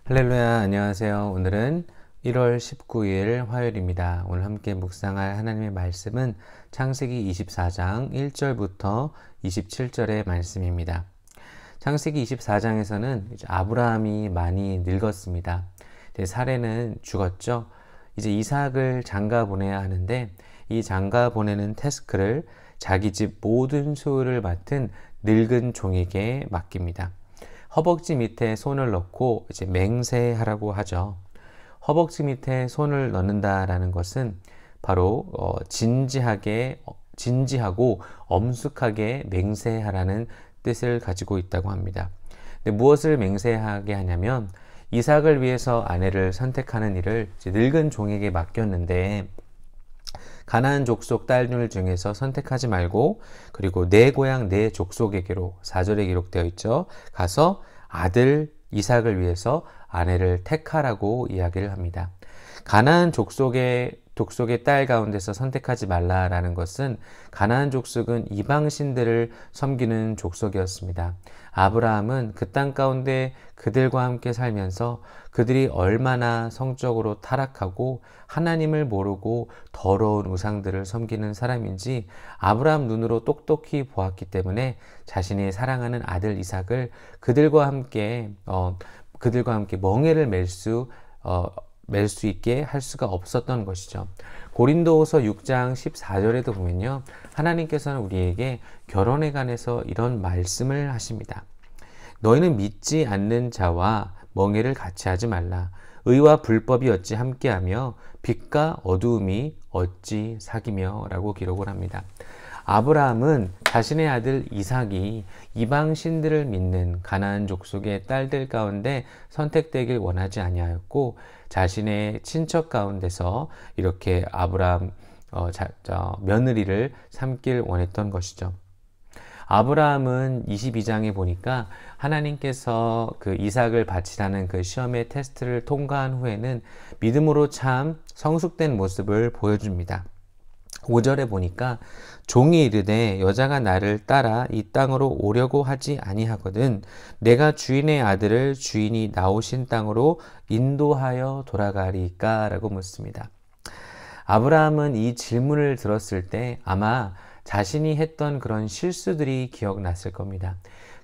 할렐루야, 안녕하세요. 오늘은 1월 19일 화요일입니다. 오늘 함께 묵상할 하나님의 말씀은 창세기 24장 1절부터 27절의 말씀입니다. 창세기 24장에서는 이제 아브라함이 많이 늙었습니다. 사레는 죽었죠. 이제 이삭을 장가 보내야 하는데 이 장가 보내는 태스크를 자기 집 모든 소유를 맡은 늙은 종에게 맡깁니다. 허벅지 밑에 손을 넣고 이제 맹세하라고 하죠. 허벅지 밑에 손을 넣는다라는 것은 바로 진지하고 엄숙하게 맹세하라는 뜻을 가지고 있다고 합니다. 근데 무엇을 맹세하게 하냐면 이삭을 위해서 아내를 선택하는 일을 이제 늙은 종에게 맡겼는데 가나안 족속 딸들 중에서 선택하지 말고 그리고 내 고향 내 족속에게로 4절에 기록되어 있죠. 가서 아들 이삭을 위해서 아내를 택하라고 이야기를 합니다. 가나안 족속의 딸 가운데서 선택하지 말라라는 것은 가나안 족속은 이방신들을 섬기는 족속이었습니다. 아브라함은 그 땅 가운데 그들과 함께 살면서 그들이 얼마나 성적으로 타락하고 하나님을 모르고 더러운 우상들을 섬기는 사람인지 아브라함 눈으로 똑똑히 보았기 때문에 자신이 사랑하는 아들 이삭을 그들과 함께 멍에를 맬 수 있게 할 수가 없었던 것이죠. 고린도후서 6장 14절에도 보면요. 하나님께서는 우리에게 결혼에 관해서 이런 말씀을 하십니다. 너희는 믿지 않는 자와 멍에를 같이 하지 말라. 의와 불법이 어찌 함께하며 빛과 어두움이 어찌 사귀며 라고 기록을 합니다. 아브라함은 자신의 아들 이삭이 이방 신들을 믿는 가나안 족속의 딸들 가운데 선택되길 원하지 아니하였고 자신의 친척 가운데서 이렇게 아브라함 며느리를 삼길 원했던 것이죠. 아브라함은 22장에 보니까 하나님께서 그 이삭을 바치라는 그 시험의 테스트를 통과한 후에는 믿음으로 참 성숙된 모습을 보여줍니다. 5절에 보니까 종이 이르되 여자가 나를 따라 이 땅으로 오려고 하지 아니하거든 내가 주인의 아들을 주인이 나오신 땅으로 인도하여 돌아가리까 라고 묻습니다. 아브라함은 이 질문을 들었을 때 아마 자신이 했던 그런 실수들이 기억났을 겁니다.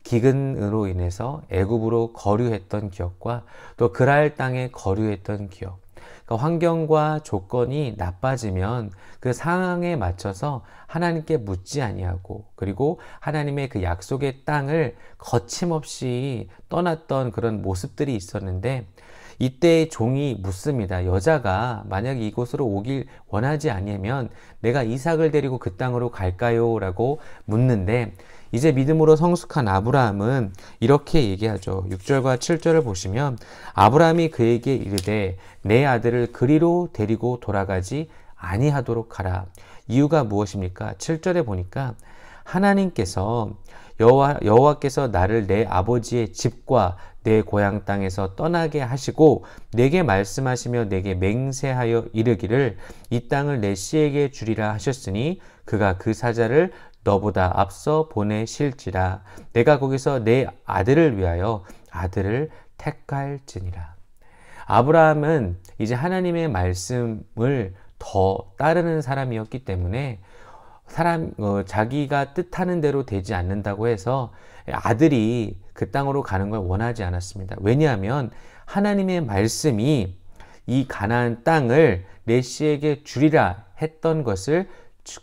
기근으로 인해서 애굽으로 거류했던 기억과 또 그랄 땅에 거류했던 기억. 그러니까 환경과 조건이 나빠지면 그 상황에 맞춰서 하나님께 묻지 아니하고 그리고 하나님의 그 약속의 땅을 거침없이 떠났던 그런 모습들이 있었는데 이때 종이 묻습니다. 여자가 만약 이곳으로 오길 원하지 아니하면 내가 이삭을 데리고 그 땅으로 갈까요? 라고 묻는데 이제 믿음으로 성숙한 아브라함은 이렇게 얘기하죠. 6절과 7절을 보시면 아브라함이 그에게 이르되 내 아들을 그리로 데리고 돌아가지 아니하도록 하라. 이유가 무엇입니까? 7절에 보니까 하나님께서 여호와께서 나를 내 아버지의 집과 내 고향 땅에서 떠나게 하시고 내게 말씀하시며 내게 맹세하여 이르기를 이 땅을 내 씨에게 주리라 하셨으니 그가 그 사자를 너보다 앞서 보내실지라 내가 거기서 내 아들을 위하여 아들을 택할지니라. 아브라함은 이제 하나님의 말씀을 더 따르는 사람이었기 때문에 자기가 뜻하는 대로 되지 않는다고 해서 아들이 그 땅으로 가는 걸 원하지 않았습니다. 왜냐하면 하나님의 말씀이 이 가나안 땅을 내 씨에게 주리라 했던 것을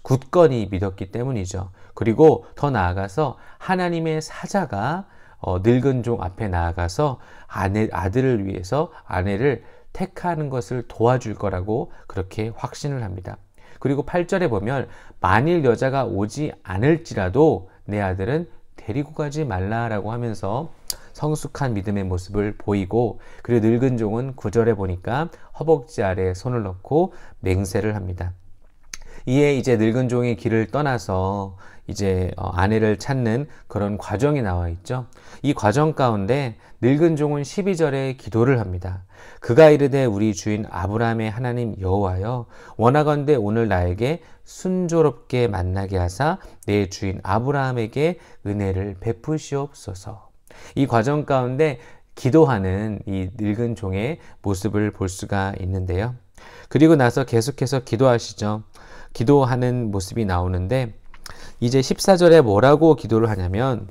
굳건히 믿었기 때문이죠. 그리고 더 나아가서 하나님의 사자가 늙은 종 앞에 나아가서 아들을 위해서 아내를 택하는 것을 도와줄 거라고 그렇게 확신을 합니다. 그리고 8절에 보면 만일 여자가 오지 않을지라도 내 아들은 데리고 가지 말라라고 하면서 성숙한 믿음의 모습을 보이고 그리고 늙은 종은 9절에 보니까 허벅지 아래에 손을 넣고 맹세를 합니다. 이에 이제 늙은 종이 길을 떠나서 이제 아내를 찾는 그런 과정이 나와 있죠. 이 과정 가운데 늙은 종은 12절에 기도를 합니다. 그가 이르되 우리 주인 아브라함의 하나님 여호와여 원하건대 오늘 나에게 순조롭게 만나게 하사 내 주인 아브라함에게 은혜를 베푸시옵소서. 이 과정 가운데 기도하는 이 늙은 종의 모습을 볼 수가 있는데요. 그리고 나서 계속해서 기도하시죠. 기도하는 모습이 나오는데 이제 14절에 뭐라고 기도를 하냐면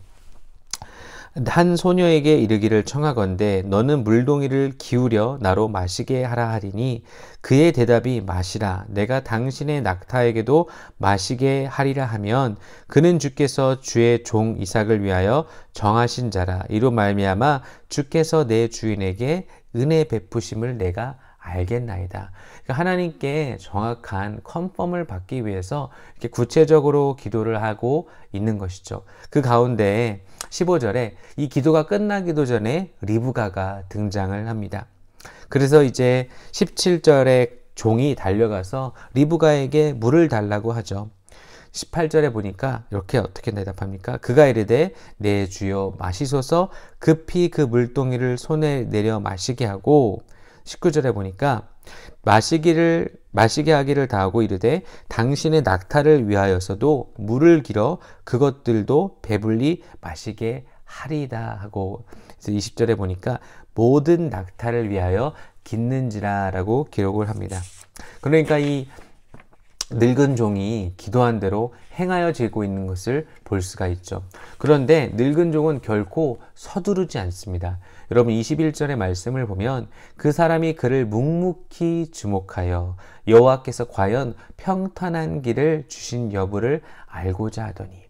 한 소녀에게 이르기를 청하건대 너는 물동이를 기울여 나로 마시게 하라 하리니 그의 대답이 마시라 내가 당신의 낙타에게도 마시게 하리라 하면 그는 주께서 주의 종 이삭을 위하여 정하신 자라 이로 말미암아 주께서 내 주인에게 은혜 베푸심을 내가 알겠나이다. 그러니까 하나님께 정확한 컨펌을 받기 위해서 이렇게 구체적으로 기도를 하고 있는 것이죠. 그 가운데 15절에 이 기도가 끝나기도 전에 리브가가 등장을 합니다. 그래서 이제 17절에 종이 달려가서 리브가에게 물을 달라고 하죠. 18절에 보니까 이렇게 어떻게 대답합니까? 그가 이르되 내 주여 마시소서 급히 그 물동이를 손에 내려 마시게 하고 19절에 보니까 마시게 하기를 다하고 이르되 당신의 낙타를 위하여서도 물을 길어 그것들도 배불리 마시게 하리다 하고 20절에 보니까 모든 낙타를 위하여 깃는지라 라고 기록을 합니다. 그러니까 이 늙은 종이 기도한 대로 행하여지고 있는 것을 볼 수가 있죠. 그런데 늙은 종은 결코 서두르지 않습니다. 여러분 21절의 말씀을 보면 그 사람이 그를 묵묵히 주목하여 여호와께서 과연 평탄한 길을 주신 여부를 알고자 하더니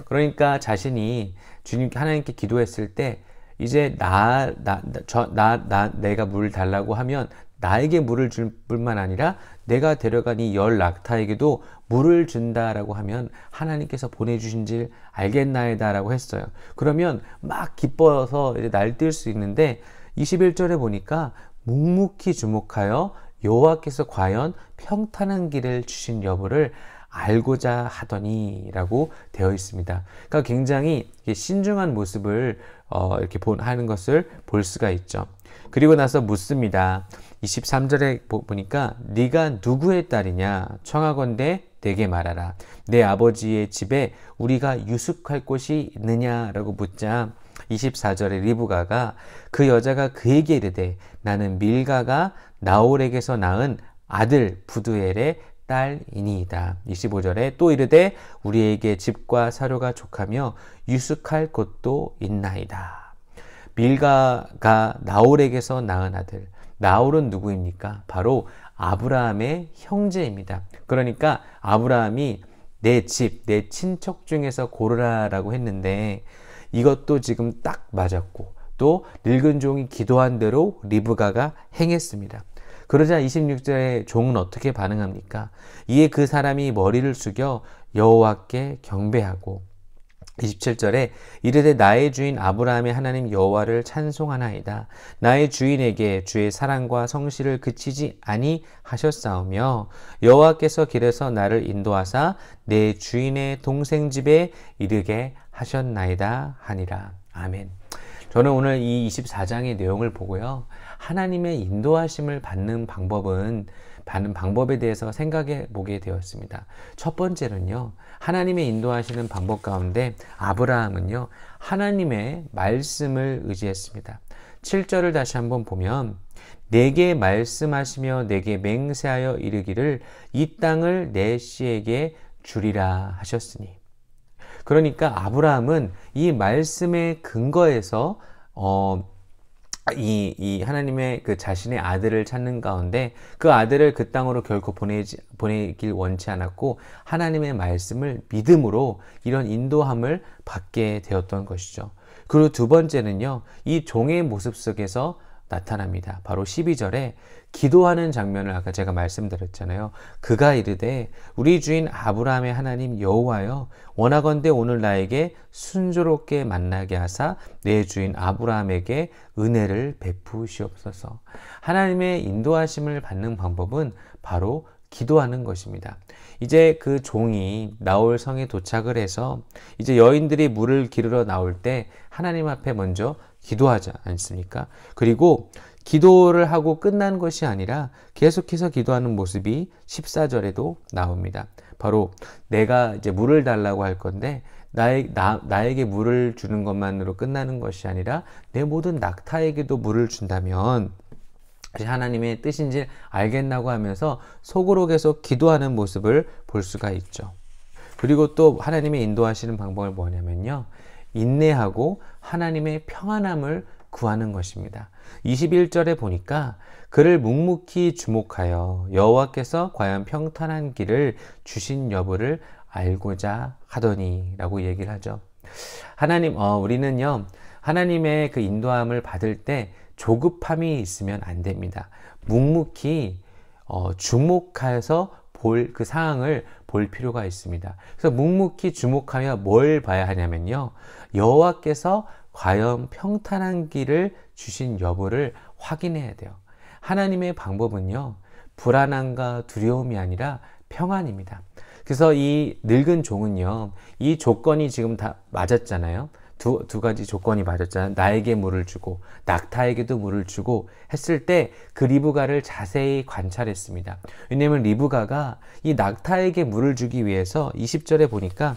그러니까 자신이 주님 하나님께 기도했을 때 이제 내가 물을 달라고 하면 나에게 물을 줄 뿐만 아니라 내가 데려간 이 열 낙타에게도 물을 준다라고 하면 하나님께서 보내주신 줄 알겠나이다 라고 했어요. 그러면 막 기뻐서 이제 날뛸 수 있는데 21절에 보니까 묵묵히 주목하여 여호와께서 과연 평탄한 길을 주신 여부를 알고자 하더니 라고 되어 있습니다. 그러니까 굉장히 신중한 모습을 이렇게 하는 것을 볼 수가 있죠. 그리고 나서 묻습니다. 23절에 보니까 네가 누구의 딸이냐 청하건대 내게 말하라 내 아버지의 집에 우리가 유숙할 곳이 있느냐라고 묻자 24절에 리브가가 그 여자가 그에게 이르되 나는 밀가가 나홀에게서 낳은 아들 부두엘의 딸이니이다. 25절에 또 이르되 우리에게 집과 사료가 족하며 유숙할 곳도 있나이다. 밀가가 나홀에게서 낳은 아들 나홀은 누구입니까? 바로 아브라함의 형제입니다. 그러니까 아브라함이 내 집, 내 친척 중에서 고르라라고 했는데 이것도 지금 딱 맞았고 또 늙은 종이 기도한 대로 리브가가 행했습니다. 그러자 26절에 종은 어떻게 반응합니까? 이에 그 사람이 머리를 숙여 여호와께 경배하고 27절에 이르되 나의 주인 아브라함의 하나님 여호와를 찬송하나이다. 나의 주인에게 주의 사랑과 성실을 그치지 아니하셨사오며 여호와께서 길에서 나를 인도하사 내 주인의 동생 집에 이르게 하셨나이다 하니라. 아멘. 저는 오늘 이 24장의 내용을 보고요. 하나님의 인도하심을 받는 방법에 대해서 생각해 보게 되었습니다. 첫 번째는요. 하나님의 인도하시는 방법 가운데 아브라함은요. 하나님의 말씀을 의지했습니다. 7절을 다시 한번 보면 내게 말씀하시며 내게 맹세하여 이르기를 이 땅을 내 씨에게 주리라 하셨으니 그러니까 아브라함은 이 말씀의 근거에서 이 하나님의 그 자신의 아들을 찾는 가운데 그 아들을 그 땅으로 결코 보내길 원치 않았고 하나님의 말씀을 믿음으로 이런 인도함을 받게 되었던 것이죠. 그리고 두 번째는요, 이 종의 모습 속에서 나타납니다. 바로 12절에 기도하는 장면을 아까 제가 말씀드렸잖아요. 그가 이르되 우리 주인 아브라함의 하나님 여호와여 원하건대 오늘 나에게 순조롭게 만나게 하사 내 주인 아브라함에게 은혜를 베푸시옵소서. 하나님의 인도하심을 받는 방법은 바로 기도하는 것입니다. 이제 그 종이 나홀 성에 도착을 해서 이제 여인들이 물을 기르러 나올 때 하나님 앞에 먼저 기도하지 않습니까? 그리고 기도를 하고 끝난 것이 아니라 계속해서 기도하는 모습이 14절에도 나옵니다. 바로 내가 이제 물을 달라고 할 건데 나에게 물을 주는 것만으로 끝나는 것이 아니라 내 모든 낙타에게도 물을 준다면 하나님의 뜻인지 알겠나고 하면서 속으로 계속 기도하는 모습을 볼 수가 있죠. 그리고 또 하나님의 인도하시는 방법은 뭐냐면요, 인내하고 하나님의 평안함을 구하는 것입니다. 21절에 보니까 그를 묵묵히 주목하여 여호와께서 과연 평탄한 길을 주신 여부를 알고자 하더니 라고 얘기를 하죠. 우리는요, 하나님의 그 인도함을 받을 때 조급함이 있으면 안 됩니다. 묵묵히 주목해서 그 상황을 볼 필요가 있습니다. 그래서 묵묵히 주목하며 뭘 봐야 하냐면요, 여호와께서 과연 평탄한 길을 주신 여부를 확인해야 돼요. 하나님의 방법은요, 불안함과 두려움이 아니라 평안입니다. 그래서 이 늙은 종은요, 이 조건이 지금 다 맞았잖아요. 두 가지 조건이 맞았잖아요. 나에게 물을 주고 낙타에게도 물을 주고 했을 때 그 리브가를 자세히 관찰했습니다. 왜냐하면 리브가가 이 낙타에게 물을 주기 위해서 20절에 보니까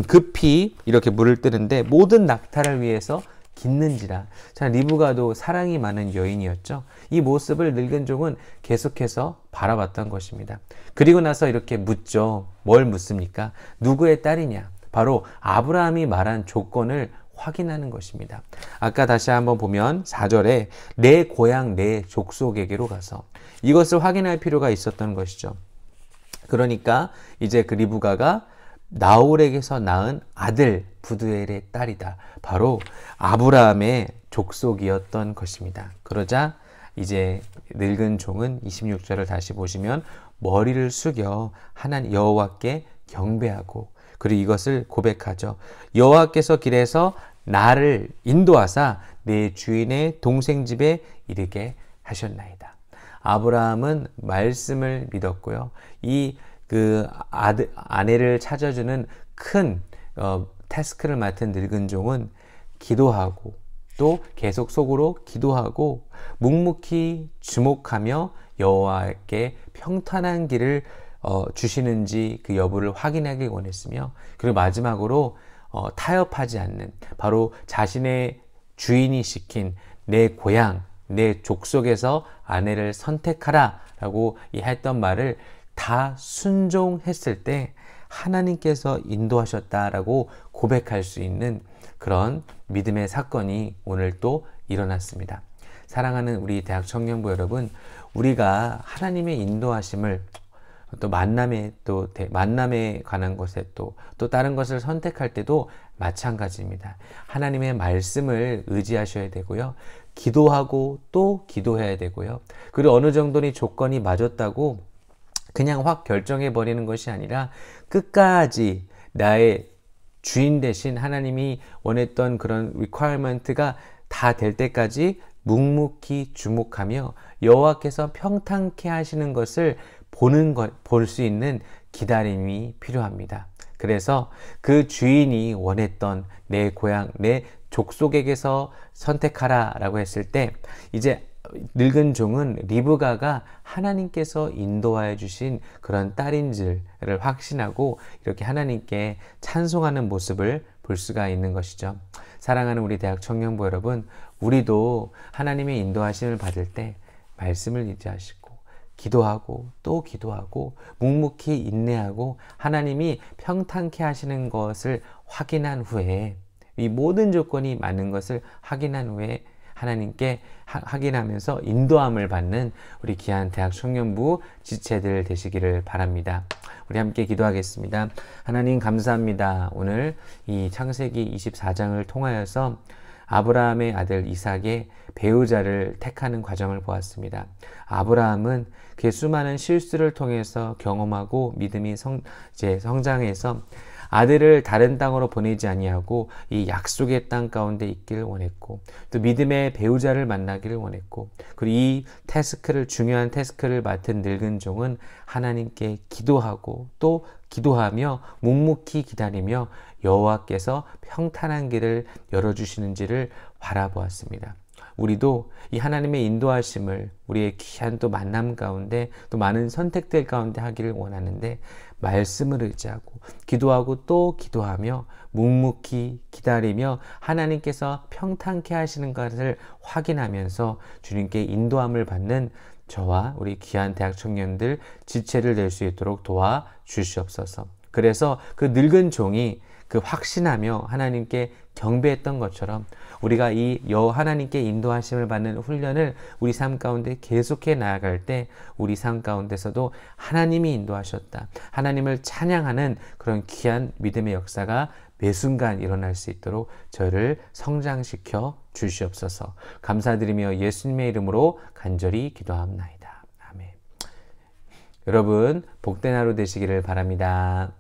급히 이렇게 물을 뜨는데 모든 낙타를 위해서 깃는지라. 자, 리브가도 사랑이 많은 여인이었죠. 이 모습을 늙은 종은 계속해서 바라봤던 것입니다. 그리고 나서 이렇게 묻죠. 뭘 묻습니까? 누구의 딸이냐? 바로 아브라함이 말한 조건을 확인하는 것입니다. 아까 다시 한번 보면 4절에 내 고향 내 족속에게로 가서 이것을 확인할 필요가 있었던 것이죠. 그러니까 이제 그 리브가가 나홀에게서 낳은 아들 부두엘의 딸이다. 바로 아브라함의 족속이었던 것입니다. 그러자 이제 늙은 종은 26절을 다시 보시면 머리를 숙여 하나님 여호와께 경배하고 그리고 이것을 고백하죠. 여호와께서 길에서 나를 인도하사 내 주인의 동생 집에 이르게 하셨나이다. 아브라함은 말씀을 믿었고요. 아내를 찾아주는 큰 태스크를 맡은 늙은 종은 기도하고 또 계속 속으로 기도하고 묵묵히 주목하며 여호와께 평탄한 길을 주시는지 그 여부를 확인하길 원했으며, 그리고 마지막으로 타협하지 않는, 바로 자신의 주인이 시킨 내 고향, 내 족속에서 아내를 선택하라 라고 했던 말을 다 순종했을 때 하나님께서 인도하셨다라고 고백할 수 있는 그런 믿음의 사건이 오늘 또 일어났습니다. 사랑하는 우리 대학 청년부 여러분, 우리가 하나님의 인도하심을 또 만남에 관한 것에 또 다른 것을 선택할 때도 마찬가지입니다. 하나님의 말씀을 의지하셔야 되고요. 기도하고 또 기도해야 되고요. 그리고 어느 정도의 조건이 맞았다고 그냥 확 결정해 버리는 것이 아니라 끝까지 나의 주인 대신 하나님이 원했던 그런 requirement가 다 될 때까지 묵묵히 주목하며 여호와께서 평탄케 하시는 것을 볼 수 있는 기다림이 필요합니다. 그래서 그 주인이 원했던 내 고향, 내 족속에게서 선택하라 라고 했을 때 이제 늙은 종은 리브가가 하나님께서 인도하여 주신 그런 딸인지를 확신하고 이렇게 하나님께 찬송하는 모습을 볼 수가 있는 것이죠. 사랑하는 우리 대학 청년부 여러분, 우리도 하나님의 인도하심을 받을 때 말씀을 의지하시고 기도하고 또 기도하고 묵묵히 인내하고 하나님이 평탄케 하시는 것을 확인한 후에, 이 모든 조건이 맞는 것을 확인한 후에 하나님께 확인하면서 인도함을 받는 우리 귀한 대학 청년부 지체들 되시기를 바랍니다. 우리 함께 기도하겠습니다. 하나님 감사합니다. 오늘 이 창세기 24장을 통하여서 아브라함의 아들 이삭의 배우자를 택하는 과정을 보았습니다. 아브라함은 그의 수많은 실수를 통해서 경험하고 믿음이 성장해서 아들을 다른 땅으로 보내지 아니하고 이 약속의 땅 가운데 있기를 원했고, 또 믿음의 배우자를 만나기를 원했고, 그리고 이 중요한 태스크를 맡은 늙은 종은 하나님께 기도하고 또 기도하며 묵묵히 기다리며 여호와께서 평탄한 길을 열어주시는지를 바라보았습니다. 우리도 이 하나님의 인도하심을 우리의 귀한 또 만남 가운데 또 많은 선택들 가운데 하기를 원하는데, 말씀을 의지하고 기도하고 또 기도하며 묵묵히 기다리며 하나님께서 평탄케 하시는 것을 확인하면서 주님께 인도함을 받는 저와 우리 귀한 대학 청년들 지체를 낼 수 있도록 도와 주시옵소서. 그래서 그 늙은 종이 그 확신하며 하나님께 경배했던 것처럼 우리가 이 하나님께 인도하심을 받는 훈련을 우리 삶 가운데 계속해 나아갈 때 우리 삶 가운데서도 하나님이 인도하셨다, 하나님을 찬양하는 그런 귀한 믿음의 역사가 매 순간 일어날 수 있도록 저를 성장시켜 주시옵소서. 감사드리며 예수님의 이름으로 간절히 기도합나이다. 아멘. 여러분, 복된 하루 되시기를 바랍니다.